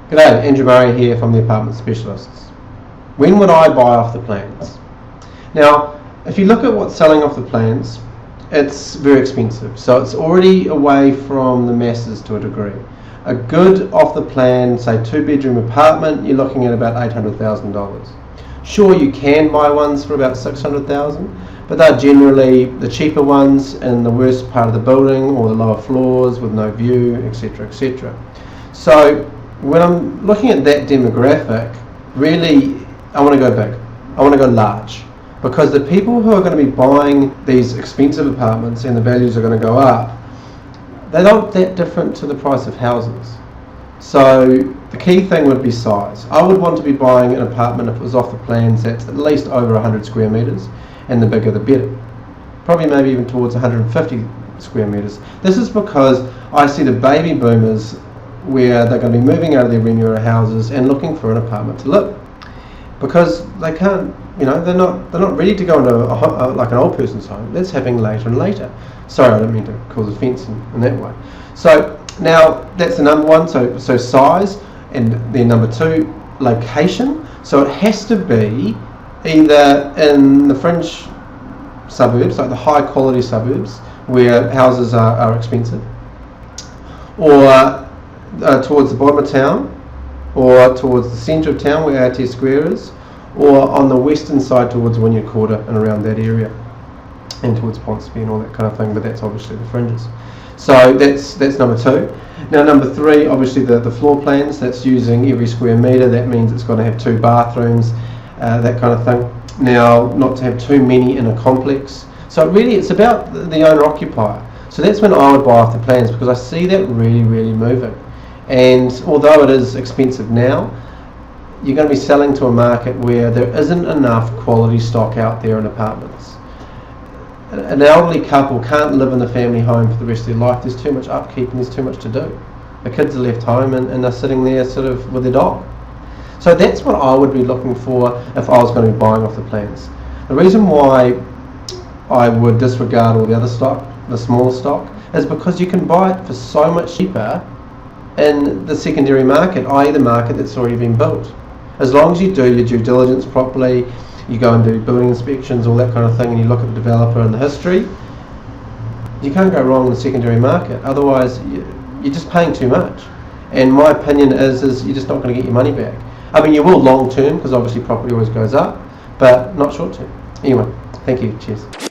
G'day, Andrew Murray here from the Apartment Specialists. When would I buy off the plans? Now, if you look at what's selling off the plans, it's very expensive. So it's already away from the masses to a degree. A good off the plan, say 2-bedroom apartment, you're looking at about $800,000. Sure, you can buy ones for about $600,000, but they're generally the cheaper ones in the worst part of the building or the lower floors with no view, etc., etc. So when I'm looking at that demographic, really I want to go big. I want to go large, because the people who are going to be buying these expensive apartments and the values are going to go up, they're not that different to the price of houses. So the key thing would be size. I would want to be buying an apartment if it was off the plans that's at least over 100 square metres, and the bigger the better. Probably maybe even towards 150 square metres. This is because I see the baby boomers where they're going to be moving out of their Remuera houses and looking for an apartment to live, because they can't, they're not ready to go into like an old person's home. That's happening later and later. Sorry, I don't mean to cause offence in that way. So now that's the number one. So size, and then number two, location. So it has to be either in the fringe suburbs, like the high quality suburbs where houses are expensive, or towards the bottom of town, or towards the centre of town where ART Square is, or on the western side towards Wynyard Quarter and around that area, and towards Ponsonby and all that kind of thing, but that's obviously the fringes. So that's number two. Now number three, obviously the floor plans, that's using every square metre. That means it's going to have 2 bathrooms, that kind of thing. Now, not to have too many in a complex. So really it's about the owner-occupier. So that's when I would buy off the plans, because I see that really, really moving. And although it is expensive now, you're going to be selling to a market where there isn't enough quality stock out there in apartments. An elderly couple can't live in the family home for the rest of their life. There's too much upkeep and there's too much to do. The kids are left home and they're sitting there sort of with their dog. So that's what I would be looking for if I was going to be buying off the plans. The reason why I would disregard all the other stock, the smaller stock, is because you can buy it for so much cheaper in the secondary market, i.e. the market that's already been built. As long as you do your due diligence properly, you go and do building inspections, all that kind of thing, and you look at the developer and the history, you can't go wrong in the secondary market. Otherwise, you're just paying too much. And my opinion is you're just not going to get your money back. I mean, you will long term, because obviously property always goes up, but not short term. Anyway, thank you. Cheers.